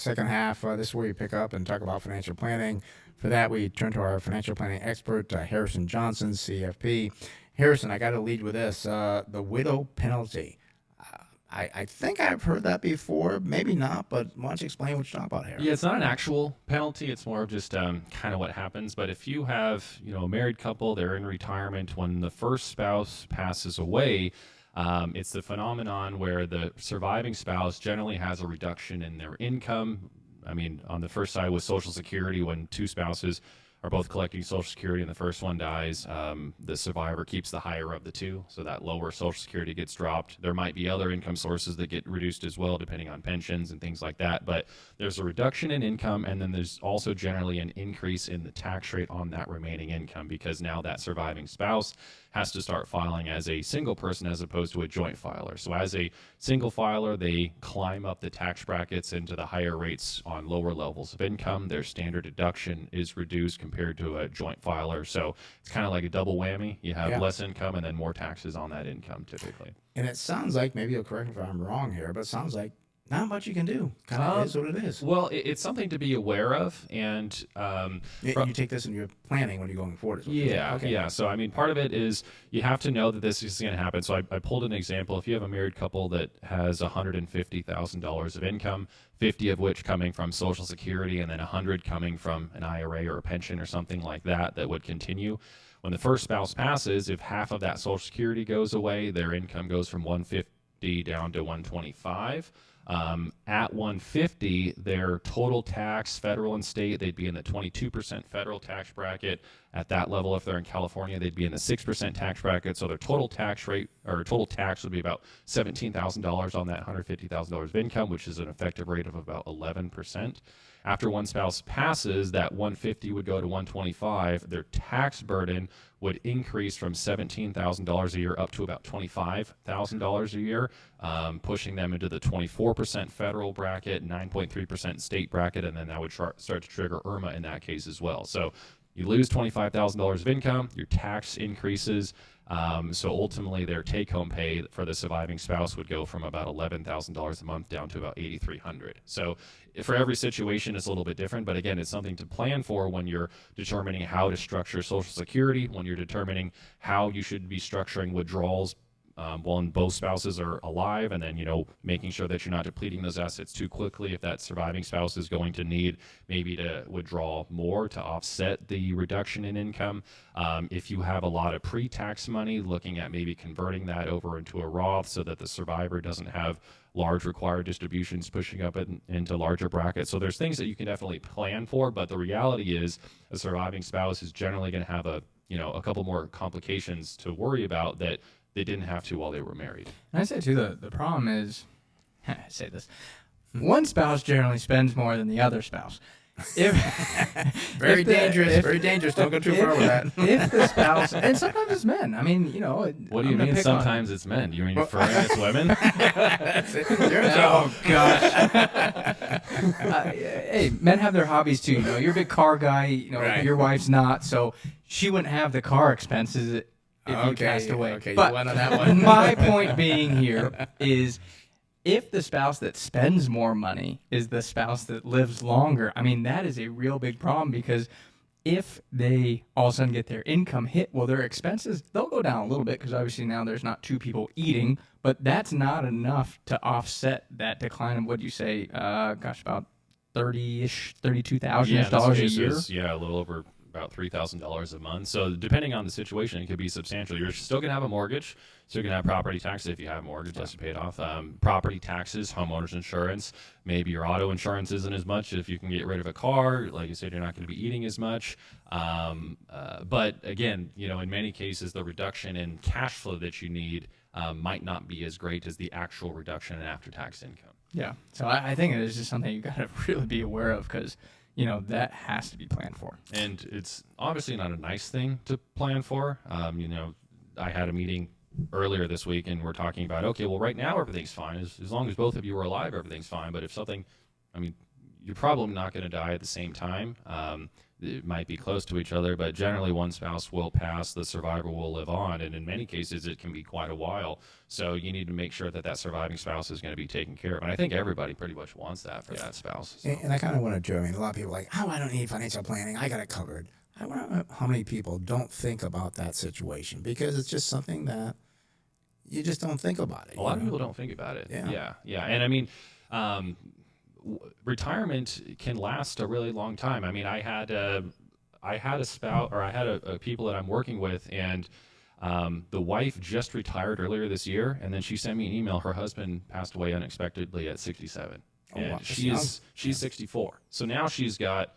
second half. This is where we pick up and talk about financial planning. For that, we turn to our financial planning expert, Harrison Johnson, CFP. Harrison, I got to lead with this, the widow penalty. I think I've heard that before, maybe not, but why don't you explain what you're talking about here? Yeah, it's not an actual penalty. It's more of just kind of what happens. But if you have, a married couple, they're in retirement, when the first spouse passes away, it's the phenomenon where the surviving spouse generally has a reduction in their income. I mean, on the first side with Social Security, when two spouses are both collecting Social Security and the first one dies, the survivor keeps the higher of the two, so that lower Social Security gets dropped. There might be other income sources that get reduced as well, depending on pensions and things like that, but there's a reduction in income, and then there's also generally an increase in the tax rate on that remaining income, because now that surviving spouse has to start filing as a single person as opposed to a joint filer. So as a single filer, they climb up the tax brackets into the higher rates on lower levels of income. Their standard deduction is reduced compared to a joint filer. So it's kind of like a double whammy. You have less income and then more taxes on that income typically. And it sounds like, maybe you'll correct me if I'm wrong here, but it sounds like not much you can do. Kind of is what it is. Well, it's something to be aware of, and you take this in your planning when you're going forward. Yeah. So I mean, part of it is you have to know that this is going to happen. So I pulled an example. If you have a married couple that has $150,000 of income, 50 of which coming from Social Security, and then 100 coming from an IRA or a pension or something like that would continue. When the first spouse passes, if half of that Social Security goes away, their income goes from 150 down to 125. At 150, their total tax, federal and state, they'd be in the 22% federal tax bracket. At that level, if they're in California, they'd be in the 6% tax bracket. So their total tax rate, or total tax, would be about $17,000 on that $150,000 of income, which is an effective rate of about 11%. After one spouse passes, that 150 would go to 125. Their tax burden would increase from $17,000 a year up to about $25,000 a year, pushing them into the 24% federal bracket, 9.3% state bracket, and then that would start to trigger IRMA in that case as well. So you lose $25,000 of income, your tax increases, so ultimately their take-home pay for the surviving spouse would go from about $11,000 a month down to about $8,300. So for every situation, it's a little bit different, but again, it's something to plan for when you're determining how to structure Social Security, when you're determining how you should be structuring withdrawals when both spouses are alive, and then making sure that you're not depleting those assets too quickly. If that surviving spouse is going to need maybe to withdraw more to offset the reduction in income, if you have a lot of pre-tax money, looking at maybe converting that over into a Roth so that the survivor doesn't have large required distributions pushing up into larger brackets. So there's things that you can definitely plan for, but the reality is a surviving spouse is generally going to have a couple more complications to worry about that they didn't have to while they were married. And I say too, the problem is, I say this, one spouse generally spends more than the other spouse. Very dangerous. Don't go too far with that. If the spouse, and sometimes it's men. I mean, What do you mean sometimes it's men? You mean referring it's women? Oh, gosh. Hey, men have their hobbies too. You're a big car guy. Right. Your wife's not, so she wouldn't have the car expenses if you passed away. Okay, but you went on that one. My point being here is, if the spouse that spends more money is the spouse that lives longer, I mean, that is a real big problem, because if they all of a sudden get their income hit, well, their expenses, they'll go down a little bit, because obviously now there's not two people eating, but that's not enough to offset that decline of, what do you say, about $30-ish, $32,000 a year? A little over about $3,000 a month. So depending on the situation, it could be substantial. You're still going to have a mortgage, so you're going to have property taxes if you have a mortgage, unless you pay it off. Property taxes, homeowners insurance, maybe your auto insurance isn't as much. If you can get rid of a car, like you said, you're not going to be eating as much. But again, in many cases, the reduction in cash flow that you need might not be as great as the actual reduction in after-tax income. Yeah. So I think it is just something you got to really be aware of, because that has to be planned for. And it's obviously not a nice thing to plan for. I had a meeting earlier this week, and we're talking about, okay, well, right now everything's fine. As long as both of you are alive, everything's fine. But if something, you're probably not going to die at the same time. It might be close to each other, but generally one spouse will pass, the survivor will live on, and in many cases it can be quite a while. So you need to make sure that that surviving spouse is going to be taken care of, and I think everybody pretty much wants that for that spouse. So. And I kind of want to joke. I mean, a lot of people are like, oh, I don't need financial planning. I got it covered. I wonder how many people don't think about that situation because it's just something that you just don't think about it. A lot of people don't think about it. Yeah. Yeah. And I mean, retirement can last a really long time. I mean, I had a spouse, or I had a people that I'm working with, and the wife just retired earlier this year, and then she sent me an email. Her husband passed away unexpectedly at 67, and wow. she's 64. So now she's got,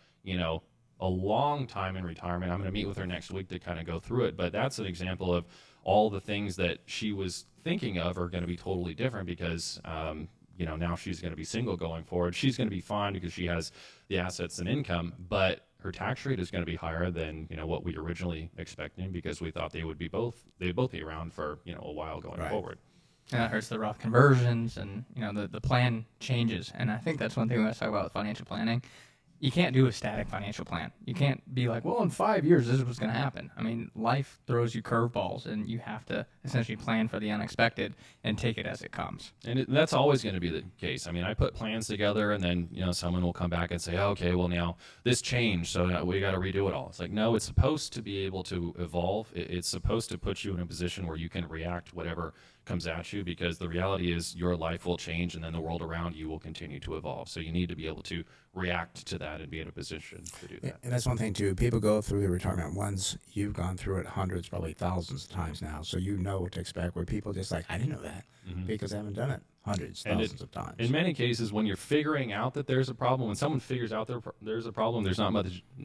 a long time in retirement. I'm going to meet with her next week to kind of go through it, but that's an example of all the things that she was thinking of are going to be totally different because now she's going to be single going forward. She's going to be fine because she has the assets and income, but her tax rate is going to be higher than what we originally expected because we thought they'd both be around for a while going forward. And that hurts the Roth conversions, and the plan changes. And I think that's one thing we want to talk about with financial planning. You can't do a static financial plan. You can't be like, well, in 5 years, this is what's going to happen. I mean, life throws you curveballs, and you have to essentially plan for the unexpected and take it as it comes. And that's always going to be the case. I mean, I put plans together, and then someone will come back and say, oh, okay, well, now this changed, so now we got to redo it all. It's like, no, it's supposed to be able to evolve. It's supposed to put you in a position where you can react to whatever comes at you, because the reality is your life will change and then the world around you will continue to evolve. So you need to be able to react to that and be in a position to do that. And that's one thing too. People go through the retirement once. You've gone through it hundreds, probably thousands of times now. So you know what to expect. Where people just like, I didn't know that because I haven't done it hundreds, thousands of times. In many cases, when you're figuring out that there's a problem, when someone figures out there's a problem, there's not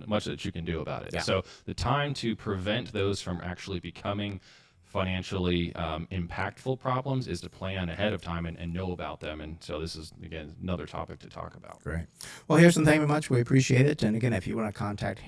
much that you can do about it. Yeah. So the time to prevent those from actually becoming financially impactful problems is to plan ahead of time and know about them. And so this is, again, another topic to talk about. Great. Well, Harrison, thank you very much. We appreciate it. And again, if you want to contact